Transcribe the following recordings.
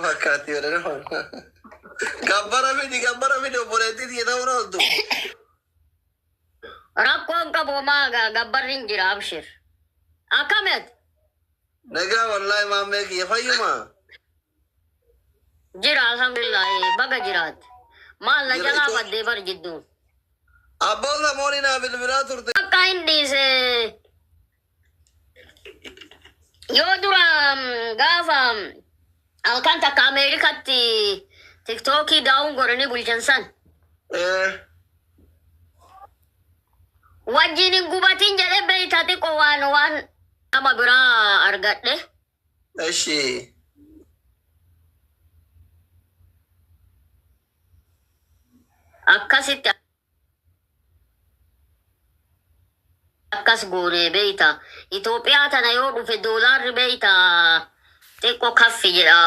Fakkaatti jedhanii gabbara fidi obboleettii siya ta'uu ooltu. Rakkoon qabu maagaa gabbarri hin jira abshir. Akkamet? Nagaa wallaahi maammee kiyya fayyumaa. Jira alhamdulillahi baga jiraat. Maal na jalaa baddee bar jidduu. Abboon samoonii naa bilbilaa turte. Akka hin dhiise yoo dura gaafa halkan takka Ameerikatti tiktookii daawun godhanii bulchansan. Wajjin hin gubatin jedhe beeyta xiqqoo waan nama biraa argadhe. Eshi. Akkasitti akkas goone beeyta. Itoophiyaa tana yoo dhufe doolaarri beeyta xiqqoo kaffi jedha.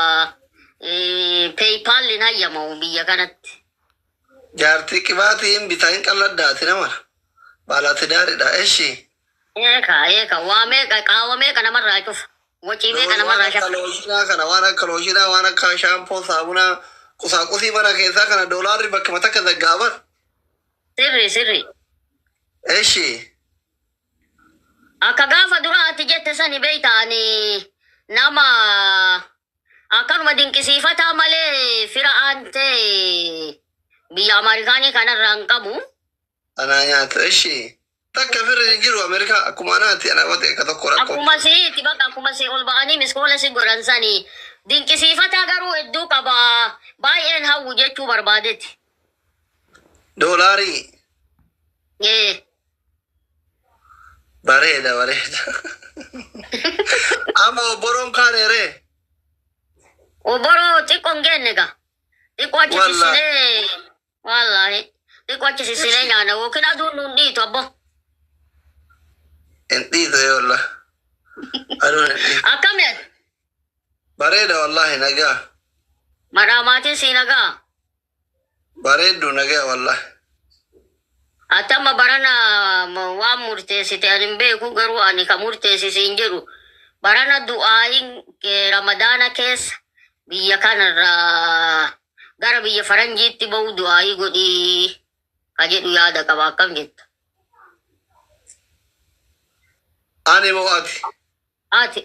Peeypaalliin hayyamamu biyya kanatti. Jaartii qibaatiin bitaa hin qalladdaati namara. Baalaatti daariidha. Eshi. Eeka waa meeqa qaawa meeqa namarraa cufa. Wacii meeqa namarraa shafa. Looshinaa kana waan akka looshinaa waan akka shaampoo saabunaa qusaaqusii mana keessaa kana doolaarri bakka mata akka zaggaaban. Sirri. Eshi. Akka gaafa duraatti jette sani beeytaani nama akkanuma dinqisiifataa malee fira aantee biyya Ameerikaanii kanarraa hin qabu. Anaa nyaata eshi. Takka firri hin jiru Ameerikaa akkuma anaati ana wate akka tokko rakkoo. Akkuma siiti bakka akkuma si ol ba'anii miskoola si godhan sani dinqisiifataa garuu hedduu qaba baay'een hawwu jechuu barbaadetti. Doolaarii. Bareeda. Amma obboroon kaaneere. Obboroo xiqqoo hin geenne gaa. Xiqqoo achi sisilee. Wallaahi. Xiqqoo achi sisilee nyaana yookiin aduun nuun dhiitu abbo. Hin dhiitu yoolla. Aduun hin dhiitu. Akkamiin? Bareeda wallaahi nagaa. Madhaamaatiin si nagaa. Bareeddu nagaa wallaahi. Atamma barana waan murteessite ani hin beeku garuu ani ka murteessisi hin jedhu. Barana du'aayin Ramadaana keessa biyya kanarraa gara biyya faranjiitti ba'u du'aayii godhii ka jedhu yaada qaba akkam jetta. Ani moo ati? Ati.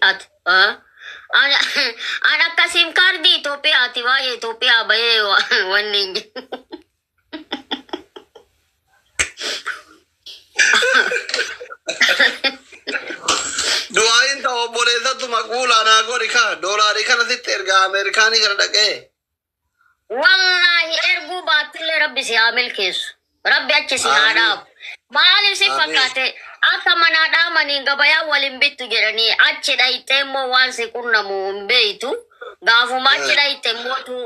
Ani akka sim kaardii Itoophiyaati baay'ee Itoophiyaa bahee wanni hin jiru. Du'aayin ta'u obboleessattu maquulaa naa godhi kaa doolaarii kana sitti ergaa Ameerikaanii kana dhaqee. Wallaahi erguu baattillee rabbi si haa milkeessu. Rabbi achi si haa dhaabu. Maaliif si fakkaate akka manaa dhaamanii gabayaa waliin bittu jedhanii achi dhayitee immoo waan si qunnamu hin beeytu. Gaafuma achi dhayite immootu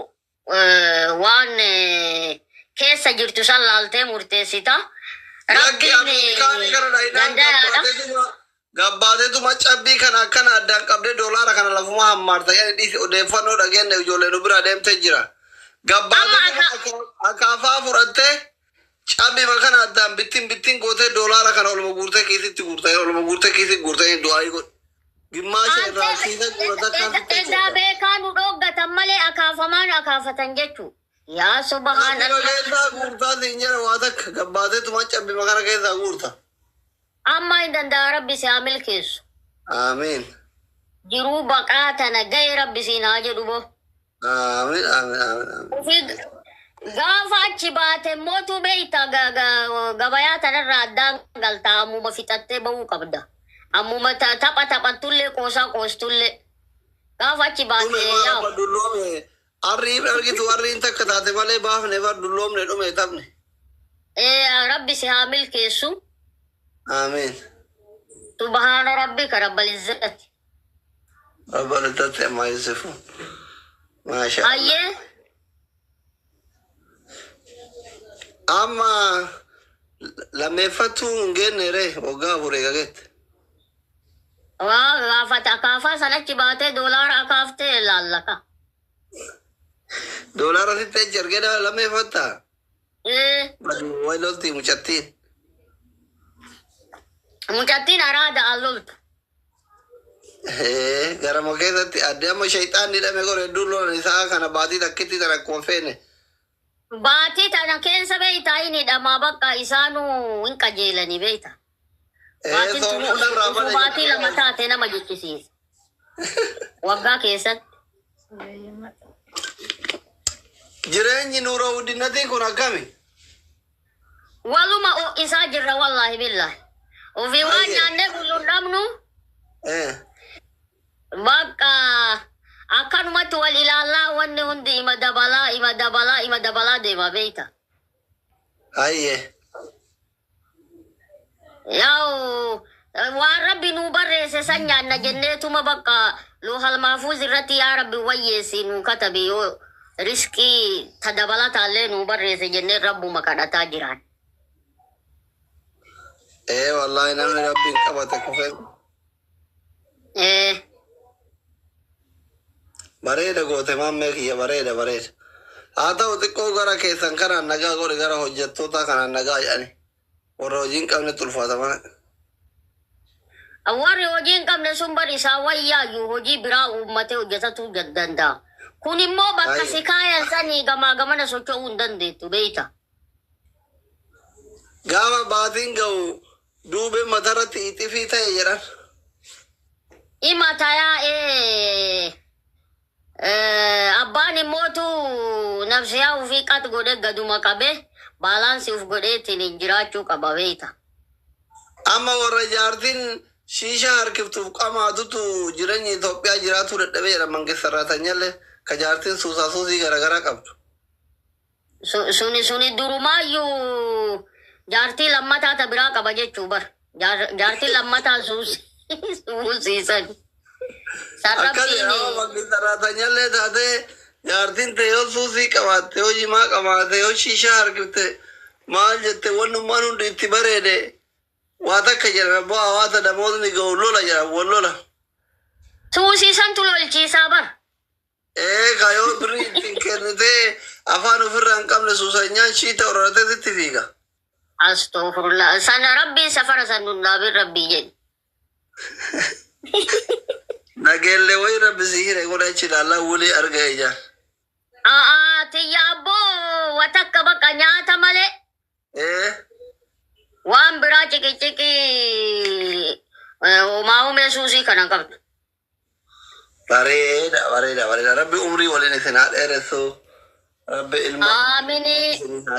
waan keessa jirtu san laaltee murteessita. Rabbiin danda'aadha. Gabbaateetuma cabbii kana akkana addaan qabdee doolaara kana lafuma hammaarta dhiisi odeeffannoo dhageenne ijoollee nu bira deemtee jira. Gabbaateetuma akaafaa fudhattee cabbima kana addaan bittin gootee doolaara kana olma guurtee kiisitti guurtee du'aayii godhu. Gimmaasha irraa kiisa guurata kan Edaa beekaa nu dhooggatan malee akaafamaan akaafatan jechuu. Yaa subhaanallah. Keessaa guurtaa siin jira waa takka gabbaateetuma cabbima kana keessaa guurta. Amma hin danda'a rabbi si haa milkeessu. Amiin. Jiruu baqaa tana ga'e rabbi siin haa jedhu bo. Amiin. Gaafa achi baate mootu beeyta gabayaa tanarraa addaan galtaa ammuma fixattee bahuu qabda. Ammuma taphattullee qoostullee. Gaafa achi baate yaa'u. Dulloomne arriin argitu arriin takka taate malee baafne bar dulloomne dhume taphne. Rabbi si haa milkeessu. Amin. Subhana rabbika rabbil izzati. Rabbal izzati amma yusufu. Masha Allah. Ayye. Amma lammeeffatu hin geenne ree waggaa afurii gageette. Waa gaafata akaafaa sanachi baatee doolaara akaaftee laallaka. Doolaara sitti ejji argee lammeeffattaa? Wayi loltii mucattiin. Mucattiin araada alloltu. Gara makeessatti adde amma shayxaanni dhame gore dulloon isaa kana baatii takkitti tana akkuma feene. Baatii tana keessa beeyta inni dhamaa bakka isaanuu hin qajeelanii beeyta. Baatii lama taate nama jechisiisa. Waggaa keessatti. Jireenyi nuura guddinnatii kun akkami? Waluma isaa jirra wallahi billahi. Ofii waan nyaannee bulluun dhabnu. Bakka akkanumatti wal ilaallaa wanni hundi ima dabalaa deema beeyta. Hayyee. Yaa'u waan rabbi nuu barreesse san nyaanna jenneetuma bakka luuhal maafuuz irratti yaa rabbi wayyeessi nuu katabe yoo riskii ta dabalataallee nuu barreesse jennee rabbuma kadhataa jiran. Wallahi namni rabbiin qabate kufee. Bareeda goote maammee kiyya bareeda. Haa ta'u xiqqoo gara keessan kanaan nagaa godhe gara hojjettoota kanaan nagaa jedhani. Warra hojiin qabne tulfaataman. Warri hojiin qabne sun bari isaa wayyaayyuu hojii biraa uummatee hojjetatu danda'a. Kun immoo bakka si kaayan sanii gamaa gamana socho'uu hin dandeettu beeyta. Gaafa baatiin ga'u duubee matarratti ixifii ta'e jedhan. Ima tayaa abbaan immootu nafsiyaa ufii qat godhe gaduma qabe baalaansi uf godheetiin jiraachuu qaba beeyta. Amma warra jaartiin shiisha harkiftuuf qamaatutu jireenya Itoophiyaa jiraatu dadhabee jedha mangisarraatanyallee ka jaartiin suusaasuusii garaagaraa qabdu. Suni durumaayyuu jaartii lammataa ta biraa qaba jechuu bar. Jaartii lammataa suusiisan. Akkasii nama mangisarraatanyallee taatee jaartiin ta'e yoo suusii qabaatte yoo jimaa qabaatte yoo shiisha harkifte maal jette wannummaan hundi itti bareede. Waa takka jedhan abbaa hawaasa namootni ga'u lola jedhan wal lola. Suusiisantu lolchiisaa bar. Kayoo birrii ittiin kennitee afaan ofirraa hin qabne suusanyaan shiita horatee sitti fiiga. Astaghfirullah. Sana rabbiin safara san hundaabin rabbii jedhe. Nageellee wayi rabbi si hire godhachi ilaallaa wulii arga ijaan. Tiyya abboo watakka bakka nyaata malee. Waan biraa ciqiciqi uumamee suusii kana qabdu. Bareeda. Rabbi umrii waliin isin haa dheeressu. Rabbi ilma. Aamini.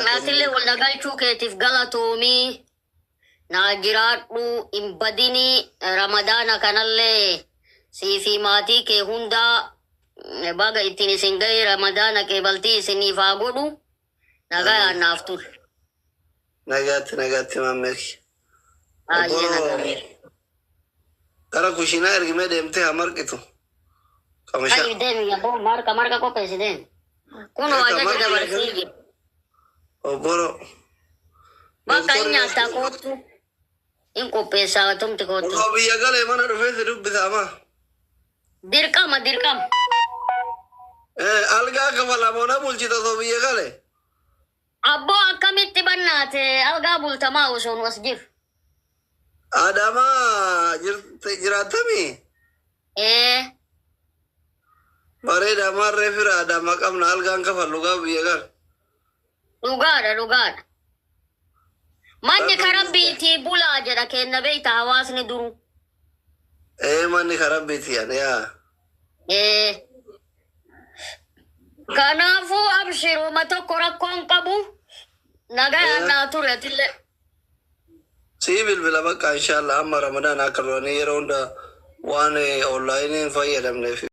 Naatillee wal nagalchuu keetiif galatoomii. Naa jiraadhu hin badini ramadaana kanallee siifi maatii kee hundaa baga ittiin isin ga'e ramadaana kee baltii isiniif haa godhu. Nagaa yaannaaf ture. Nagaatti maammeki. Gara kushiinaa ergimee deemtee haa marqitu. Qamashaa. Ayi deemi yabboo marqa qopheessi deemi. Kun waajjirri dabarsii jiru. Obboro. Bakka hin nyaattaa koottu. In qopheessaa tumti koottu. Osoo biyya galee mana dhufee si dubbisaama. Dirqama. Algaa kafalamoona bulchita osoo biyya galee. Abboo akkamitti bannaate algaa bultamaa osoon was jiru. Adamaa jiraattamii? Bareeda maarree fira adama qabna algaan kafallu gaa biyya gal. Dhugaadha. Manni karabbiitii bulaa jedha kenna beeyta hawaasni duru. Manni karabbiitii yaa. Kanaafuu abshiruma tokko rakkoon qabu nagaa yaannaa turetillee. Sii bilbila bakka inshallah amma ramadaan akka roonii yeroo hunda waan onlaayiniin fayyadamneef.